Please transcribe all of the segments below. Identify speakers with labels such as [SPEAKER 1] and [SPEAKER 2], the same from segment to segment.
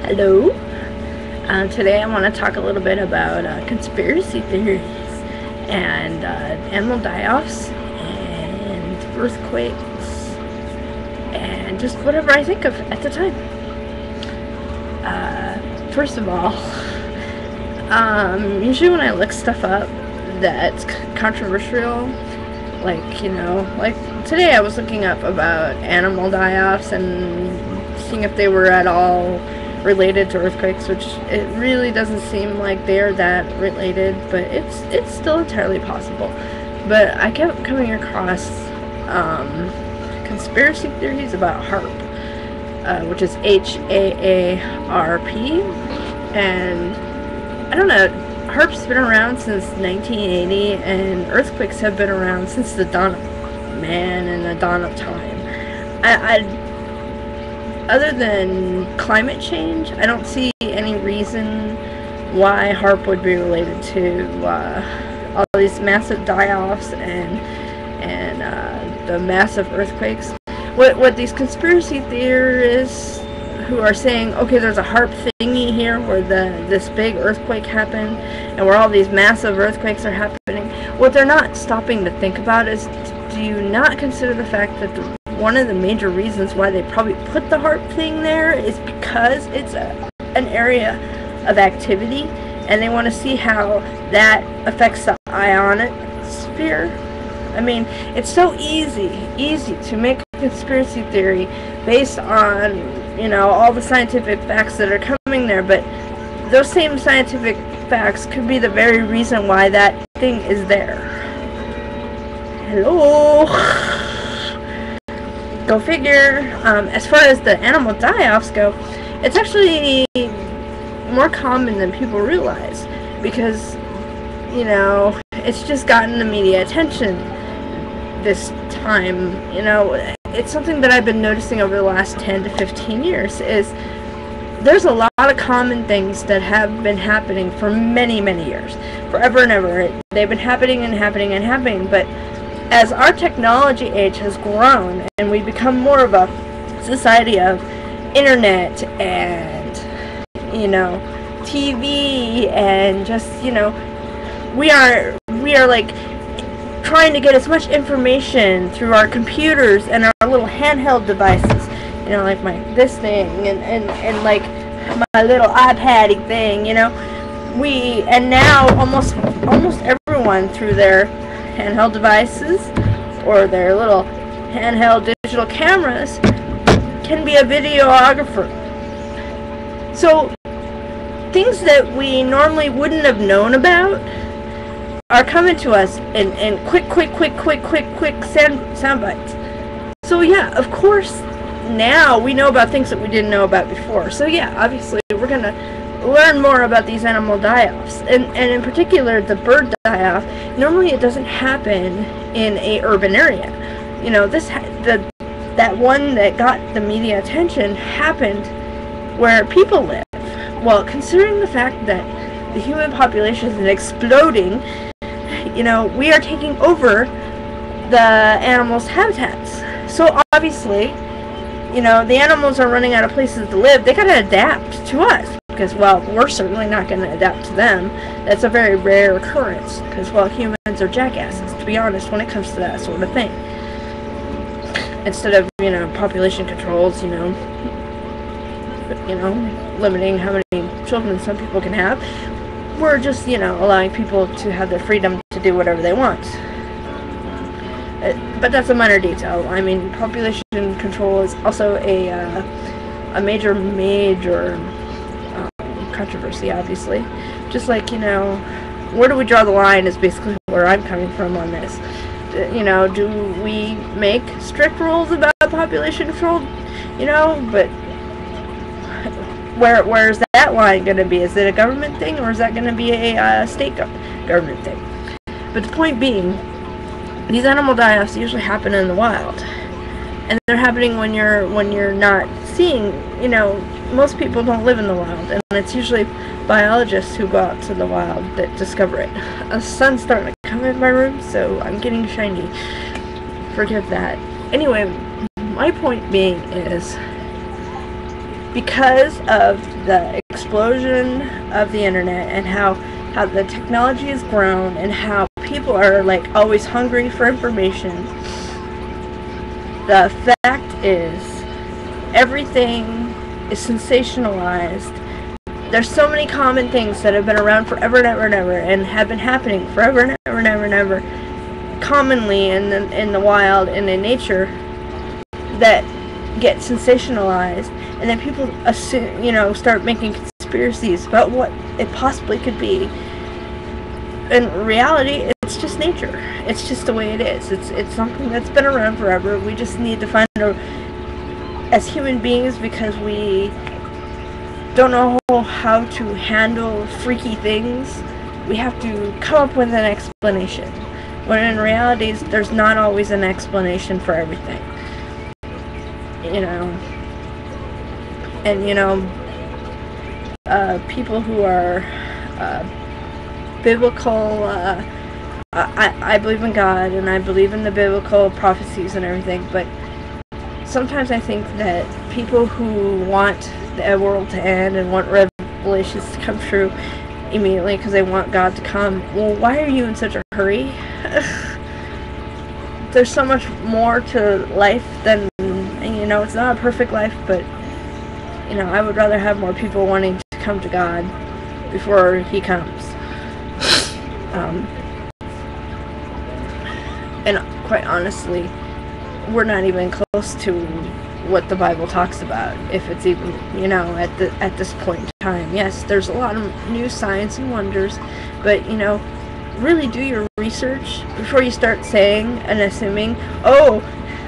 [SPEAKER 1] Hello. Today I want to talk a little bit about conspiracy theories and animal die-offs and earthquakes and just whatever I think of at the time. First of all, usually when I look stuff up that's controversial, like today I was looking up about animal die-offs and seeing if they were at all related to earthquakes, which it really doesn't seem like they're that related, but it's still entirely possible. But I kept coming across conspiracy theories about HAARP, which is HAARP, and I don't know, HAARP's been around since 1980, and earthquakes have been around since the dawn of man and the dawn of time. Other than climate change, I don't see any reason why HAARP would be related to all these massive die-offs and the massive earthquakes. What these conspiracy theorists who are saying, okay, there's a HAARP thingy here where this big earthquake happened and where all these massive earthquakes are happening, what they're not stopping to think about is, do you not consider the fact that one of the major reasons why they probably put the HAARP thing there is because it's an area of activity, and they want to see how that affects the ionosphere. I mean, it's so easy to make a conspiracy theory based on, all the scientific facts that are coming there, but those same scientific facts could be the very reason why that thing is there. Hello? Go figure. As far as the animal die-offs go, it's actually more common than people realize, because it's just gotten the media attention this time. It's something that I've been noticing over the last 10 to 15 years is there's a lot of common things that have been happening for many years, forever and ever. They've been happening and happening and happening, but as our technology age has grown and we become more of a society of internet and, TV and just, we are like trying to get as much information through our computers and our little handheld devices, like this thing and like my little iPad-y thing, and now almost everyone through their handheld devices or their little handheld digital cameras can be a videographer. So things that we normally wouldn't have known about are coming to us in quick sound bites. So yeah, of course now we know about things that we didn't know about before. So yeah, obviously we're gonna learn more about these animal die-offs, and in particular the bird die-off. Normally it doesn't happen in a urban area. That one that got the media attention happened where people live. Well, considering the fact that the human population is exploding, we are taking over the animals' habitats. So obviously, the animals are running out of places to live. They gotta adapt to us, because, well, we're certainly not going to adapt to them. That's a very rare occurrence, because, well, humans are jackasses, to be honest, when it comes to that sort of thing. Instead of, population controls, limiting how many children some people can have, we're just, allowing people to have their freedom to do whatever they want. But that's a minor detail. I mean, population control is also a major controversy, obviously. Just like, where do we draw the line is basically where I'm coming from on this. Do we make strict rules about population control? But where's that line going to be? Is it a government thing, or is that going to be a state government thing? But the point being, these animal die-offs usually happen in the wild, and they're happening when you're not seeing. Most people don't live in the wild, and it's usually biologists who go out to the wild that discover it. The sun's starting to come in my room, so I'm getting shiny. Forgive that. Anyway, my point being is, because of the explosion of the internet and how the technology has grown and how people are like always hungry for information, the fact is everything is sensationalized. There's so many common things that have been around forever and ever and ever and have been happening forever and ever and ever and ever commonly in the wild and in nature that get sensationalized, and then people assume, start making conspiracies about what it possibly could be. In reality, it's just nature. It's just the way it is. It's something that's been around forever. We just need to find out, as human beings, because we don't know how to handle freaky things, we have to come up with an explanation. When in reality, there's not always an explanation for everything. And people who are biblical, I believe in God and I believe in the biblical prophecies and everything, but sometimes I think that people who want the world to end and want revelations to come true immediately because they want God to come, well, why are you in such a hurry? There's so much more to life than, it's not a perfect life, but I would rather have more people wanting to come to God before He comes. And quite honestly, we're not even close to what the Bible talks about, if it's even, at this point in time. Yes, there's a lot of new signs and wonders, but, really do your research before you start saying and assuming, oh,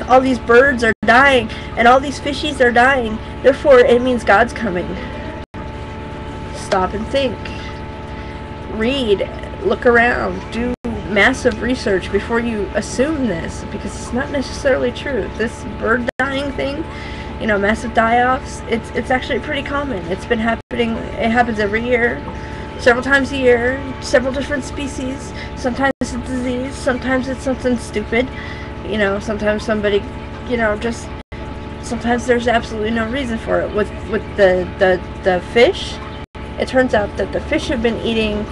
[SPEAKER 1] all these birds are dying, and all these fishies are dying, therefore it means God's coming. Stop and think. Read, look around, do massive research before you assume this, because it's not necessarily true. This bird dying thing, massive die-offs, it's actually pretty common. It's been happening, it happens every year, several times a year, several different species. Sometimes it's a disease, sometimes it's something stupid, sometimes somebody, sometimes there's absolutely no reason for it. With the fish, it turns out that the fish have been eating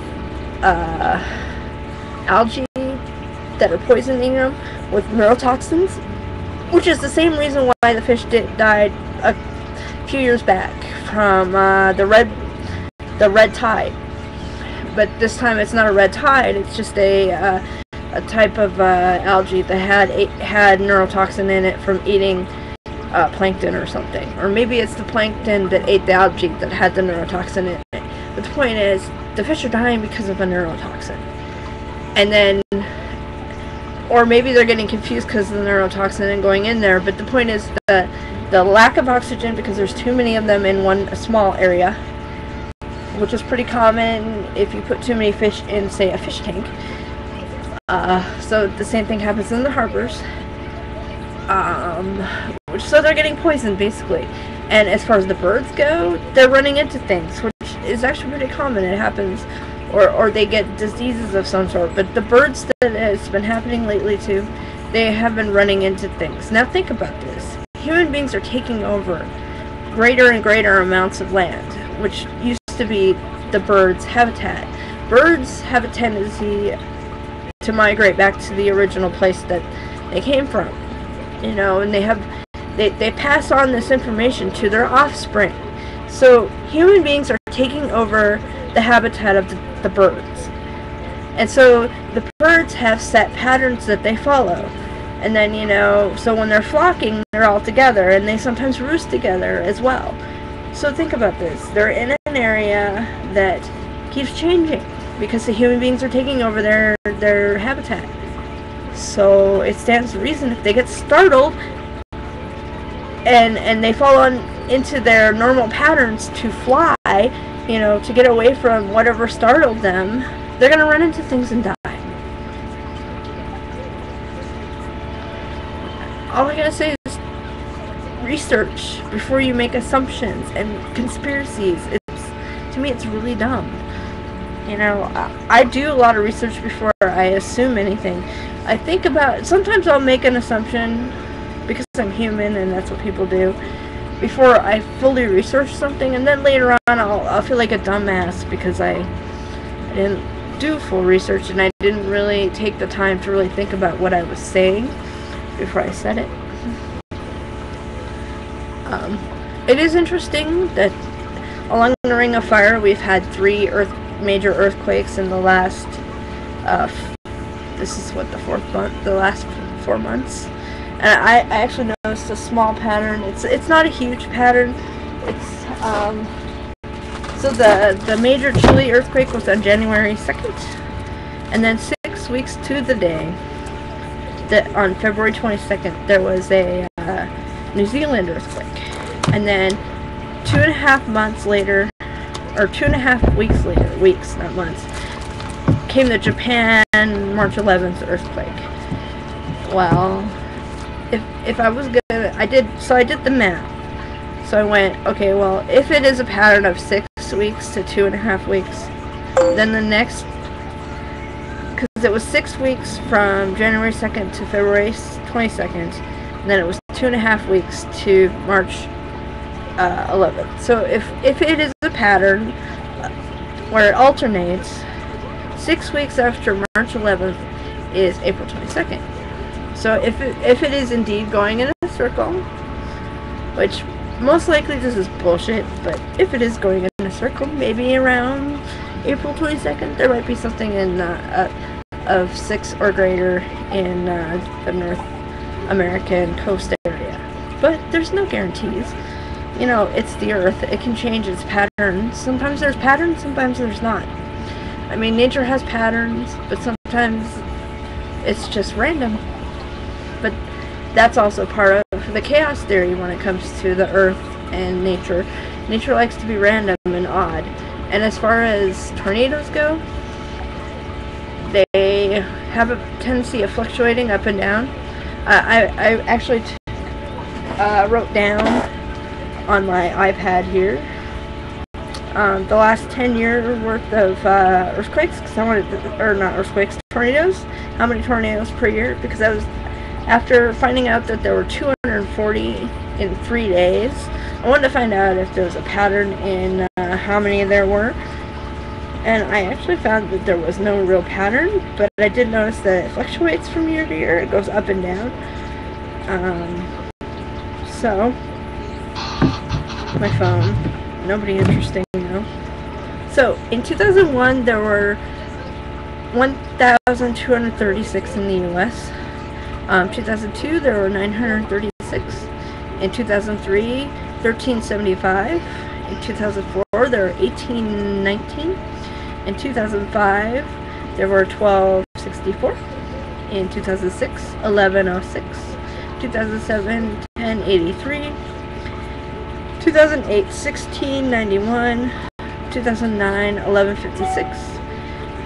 [SPEAKER 1] algae that are poisoning them with neurotoxins, which is the same reason why the fish died a few years back from the red tide. But this time it's not a red tide, it's just a type of algae that had neurotoxin in it from eating plankton or something. Or maybe it's the plankton that ate the algae that had the neurotoxin in it. But the point is, the fish are dying because of a neurotoxin. And then, or maybe they're getting confused because of the neurotoxin and going in there, but the point is the lack of oxygen, because there's too many of them in a small area, which is pretty common if you put too many fish in, say, a fish tank. So the same thing happens in the harbors. So they're getting poisoned, basically. And as far as the birds go, they're running into things, which is actually pretty common. It happens, or they get diseases of some sort. But the birds that it's been happening lately to, they have been running into things. Now think about this. Human beings are taking over greater and greater amounts of land, which used to be the birds' habitat. Birds have a tendency to migrate back to the original place that they came from, and they pass on this information to their offspring. So human beings are taking over the habitat of the birds, and so the birds have set patterns that they follow, and then so when they're flocking, they're all together, and they sometimes roost together as well. So think about this. They're in an area that keeps changing because the human beings are taking over their habitat. So it stands to reason if they get startled and they fall into their normal patterns to fly, to get away from whatever startled them, they're going to run into things and die. All I gotta say is research before you make assumptions and conspiracies. To me, it's really dumb. I do a lot of research before I assume anything. I think about, sometimes I'll make an assumption because I'm human and that's what people do. before I fully research something, and then later on I'll feel like a dumbass because I didn't do full research and I didn't really take the time to really think about what I was saying before I said it. It is interesting that along the Ring of Fire we've had 3 major earthquakes in the last this is what, the 4th month, the last 4 months. And I actually noticed a small pattern. It's not a huge pattern. It's so the major Chile earthquake was on January 2nd, and then 6 weeks to the day that on February 22nd there was a New Zealand earthquake, and then 2.5 months later, or 2.5 weeks later, weeks not months, came the Japan March 11th earthquake. Well, if I was gonna, I did the math. So I went, okay, well, if it is a pattern of 6 weeks to 2.5 weeks, then the next, because it was 6 weeks from January 2nd to February 22nd, and then it was 2.5 weeks to March 11th. So if it is a pattern where it alternates, 6 weeks after March 11th is April 22nd. So if it is indeed going in a circle, which most likely this is bullshit, but if it is going in a circle, maybe around April 22nd, there might be something in of 6 or greater in the North American coast area. But there's no guarantees. You know, it's the Earth. It can change its patterns. Sometimes there's patterns, sometimes there's not. I mean, nature has patterns, but sometimes it's just random. But that's also part of the chaos theory when it comes to the Earth and nature. Nature likes to be random and odd. And as far as tornadoes go, they have a tendency of fluctuating up and down. I actually wrote down on my iPad here the last 10 years worth of earthquakes, because I wanted or not earthquakes, tornadoes. How many tornadoes per year? Because I was, after finding out that there were 240 in 3 days, I wanted to find out if there was a pattern in how many there were. And I actually found that there was no real pattern, but I did notice that it fluctuates from year to year. It goes up and down. So, my phone. Nobody interesting, though. So, in 2001, there were 1,236 in the U.S. 2002, there were 936. In 2003, 1,375. In 2004, there were 1,819. In 2005, there were 1,264. In 2006, 1,106. 2007, 1,083. 2008, 1,691. 2009, 1,156.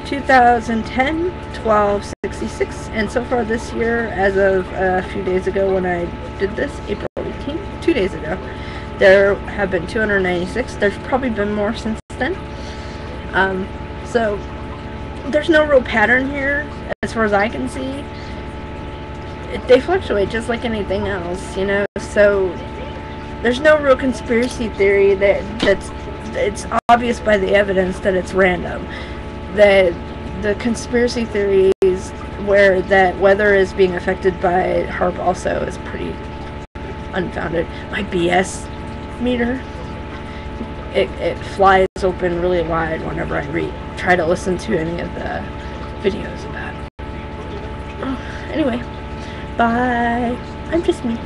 [SPEAKER 1] 2010, 1,266. And so far this year, as of a few days ago when I did this, April 18th, 2 days ago, there have been 296. There's probably been more since then. So there's no real pattern here as far as I can see. They fluctuate just like anything else, you know. So there's no real conspiracy theory that's it's obvious by the evidence that it's random. The conspiracy theories where that weather is being affected by HAARP also is pretty unfounded. My BS meter, it flies open really wide whenever I try to listen to any of the videos about it. Anyway, bye. I'm just me.